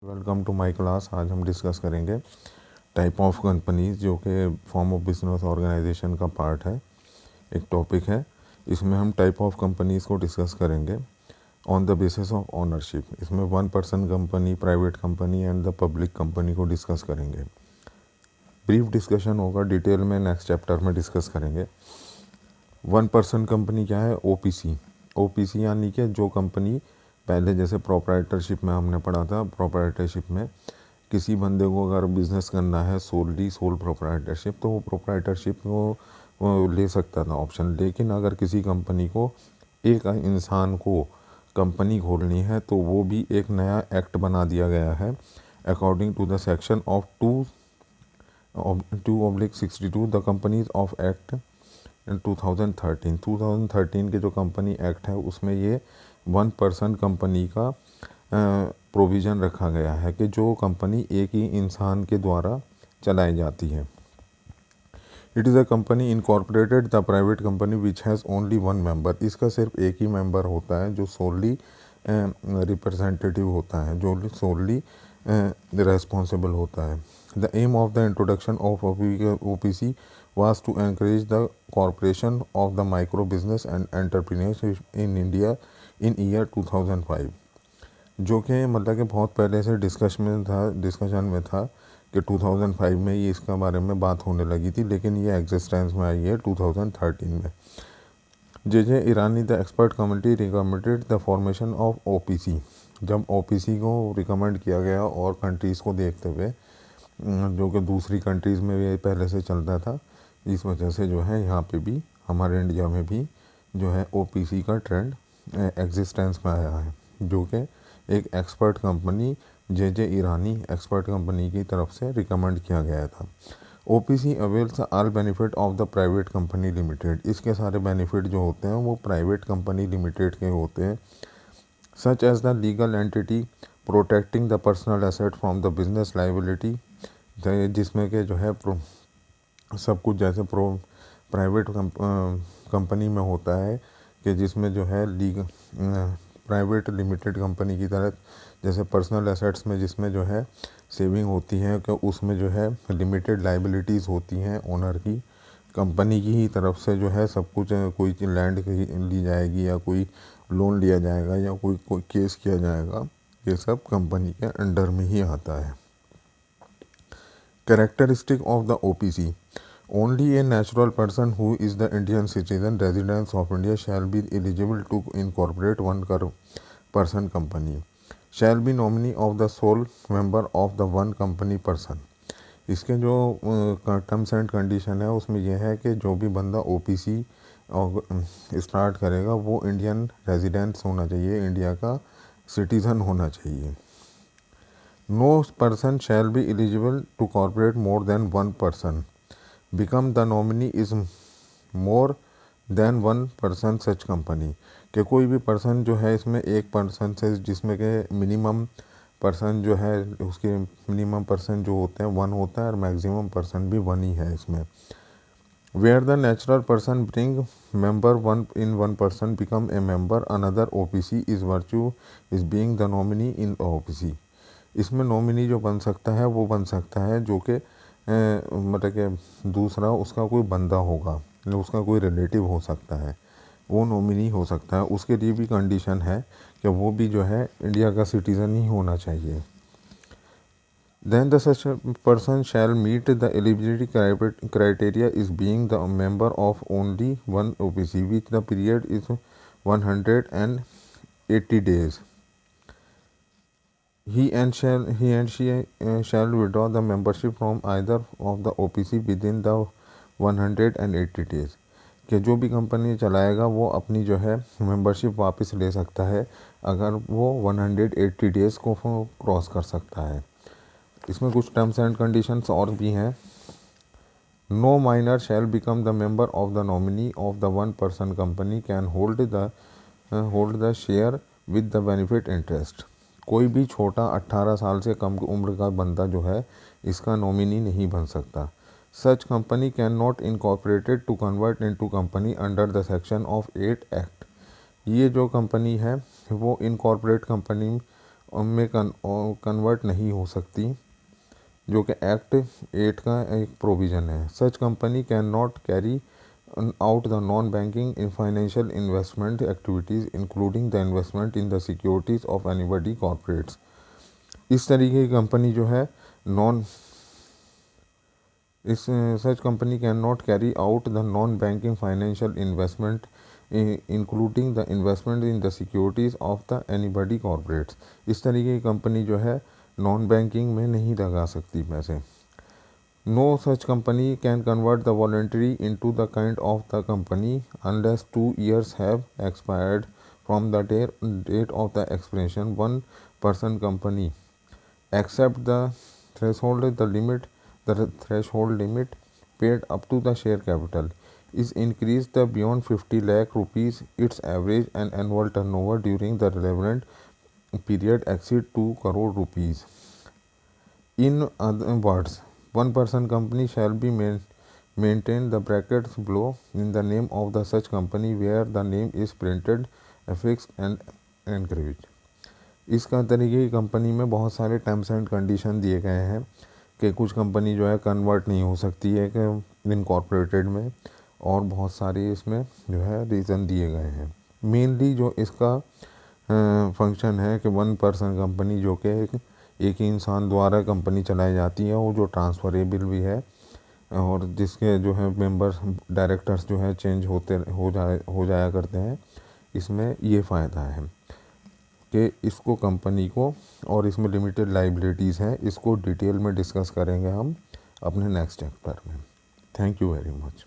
Welcome to my class. आज हम discuss करेंगे टाइप ऑफ कंपनीज जो कि फॉर्म ऑफ बिजनेस ऑर्गेनाइजेशन का पार्ट है, एक टॉपिक है। इसमें हम टाइप ऑफ कंपनीज को डिस्कस करेंगे on the basis of ownership. इसमें 1 person company, private company and the public company को डिस्कस करेंगे। ब्रीफ डिस्कशन होगा, डिटेल में नेक्स्ट चैप्टर में डिस्कस करेंगे। 1 पर्सन कंपनी क्या है? ओपीसी। ओपीसी यानी कि जो कंपनी पहले जैसे प्रोप्राइटरशिप में हमने पढ़ा था, प्रोप्राइटरशिप में किसी बंदे को अगर बिज़नेस करना है सोल प्रोप्राइटरशिप, तो वो प्रोप्राइटरशिप वो ले सकता था ऑप्शन। लेकिन अगर किसी कंपनी को, एक इंसान को कंपनी खोलनी है, तो वो भी एक नया एक्ट बना दिया गया है according to the section of 2/62 the companies of act 2013 के जो कंपनी एक्ट है उसमें ये 1 पर्सन कंपनी का प्रोविज़न रखा गया है कि जो कंपनी एक ही इंसान के द्वारा चलाई जाती है। It is a company incorporated the private company which has only 1 member. इसका सिर्फ एक ही मेंबर होता है जो सोली रिप्रेजेंटेटिव होता है, जो सोली रेस्पॉन्सिबल होता है। The aim of the introduction of OPC was to encourage the corporation of the micro business and entrepreneurship in India in year 2005, जो कि मतलब कि बहुत पहले से डिस्कशन में था कि 2005 में ये इसका बारे में बात होने लगी थी, लेकिन ये एग्जिस्टेंस में आई है 2013 में। J Irani the expert committee recommended the formation of OPC. जब ओपीसी को रिकमेंड किया गया और कंट्रीज़ को देखते हुए, जो कि दूसरी कंट्रीज़ में भी पहले से चलता था, इस वजह से जो है यहाँ पे भी हमारे इंडिया में भी जो है ओपीसी का ट्रेंड एग्जिस्टेंस में आया है, जो कि एक एक्सपर्ट कंपनी जे ईरानी एक्सपर्ट कंपनी की तरफ से रिकमेंड किया गया था। OPC avails all benefit of the private company limited. इसके सारे बेनिफिट जो होते हैं वो प्राइवेट कंपनी लिमिटेड के होते हैं, such as the legal entity protecting the personal asset from the business liability, जिसमें के जो है सब कुछ जैसे प्राइवेट कंपनी में होता है कि जिसमें जो है प्राइवेट लिमिटेड कंपनी की तरह जैसे पर्सनल एसेट्स में जिसमें जो है सेविंग होती है, कि उसमें जो है लिमिटेड लाइबिलिटीज़ होती हैं ओनर की, कंपनी की ही तरफ से जो है सब कुछ, कोई लैंड ली जाएगी या कोई लोन लिया जाएगा या कोई केस किया जाएगा, ये सब कंपनी के अंडर में ही आता है। Characteristic of the OPC: only a natural person who is the Indian citizen residence of India shall be eligible to incorporate 1 person company, shall be nominee of the sole member of the 1 company person। इसके जो terms and condition है उसमें यह है कि जो भी बंदा ओपीसी स्टार्ट करेगा वो इंडियन रेजिडेंस होना चाहिए, इंडिया का सिटीज़न होना चाहिए। No person shall be eligible to corporate more than 1 person. Become the nominee is more than 1 person such company। कि कोई भी पर्सन जो है इसमें एक पर्सन से, जिसमें के मिनिमम पर्सन जो है उसके मिनिमम पर्सन जो होते हैं 1 होता है और मैक्सिमम पर्सन भी 1 ही है इसमें। Where the natural person bring member 1 become a member another OPC is virtue is being the nominee in OPC। इसमें नॉमिनी जो बन सकता है वो बन सकता है जो कि मतलब कि दूसरा उसका कोई बंदा होगा, उसका कोई रिलेटिव हो सकता है, वो नॉमिनी हो सकता है। उसके लिए भी कंडीशन है कि वो भी जो है इंडिया का सिटीज़न ही होना चाहिए। Then the such person shall meet the eligibility criteria is being the member of only 1 OPC, which the period is 180 days। He and she shall withdraw the membership from either of the OPC within the 180 days। कि जो भी company चलाएगा वो अपनी जो है membership वापस ले सकता है अगर वो 180 डेज़ को क्रॉस कर सकता है। इसमें कुछ टर्म्स एंड कंडीशंस और भी हैं। No minor shall become the member of the nominee of the 1 person company can hold the share with the benefit interest. कोई भी छोटा 18 साल से कम उम्र का बंदा जो है इसका नॉमिनी नहीं बन सकता। Such company can not incorporated to convert into company under the section of 8 act. ये जो कंपनी है वो इनकॉर्पोरेट कंपनी में कन्वर्ट नहीं हो सकती, जो कि एक्ट 8 का एक प्रोविज़न है। सच company can not carry out the non-banking in financial investment activities including the investment in the securities of anybody corporates। इस तरीके की कंपनी जो है such company cannot carry out the non-banking financial investment including the investment in the securities of the anybody corporates। इस तरीके की company जो है नॉन बैंकिंग में नहीं लगा सकती पैसे। No such company can convert the voluntary into the kind of the company unless 2 years have expired from the date of the expiration. One person company except the threshold limit paid up to the share capital is increased beyond 50 lakh rupees. Its average and annual turnover during the relevant period exceed 2 crore rupees. In other words, one person company shall be maintain the brackets below in the name of the such company where the name is printed, affixed and engraved। इसका तरीके की company में बहुत सारे terms and condition दिए गए हैं कि कुछ कंपनी जो है कन्वर्ट नहीं हो सकती है कि इनकॉर्पोरेटेड में, और बहुत सारे इसमें जो है रीज़न दिए गए हैं। मेनली जो इसका फंक्शन है कि वन पर्सन कंपनी जो कि एक ही इंसान द्वारा कंपनी चलाई जाती है, वो जो ट्रांसफरेबल भी है और जिसके जो है मेंबर्स डायरेक्टर्स जो है चेंज हो जाया करते हैं। इसमें ये फ़ायदा है कि इसको कंपनी को, और इसमें लिमिटेड लाइबिलिटीज़ हैं, इसको डिटेल में डिस्कस करेंगे हम अपने नेक्स्ट चैप्टर में। Thank you very much.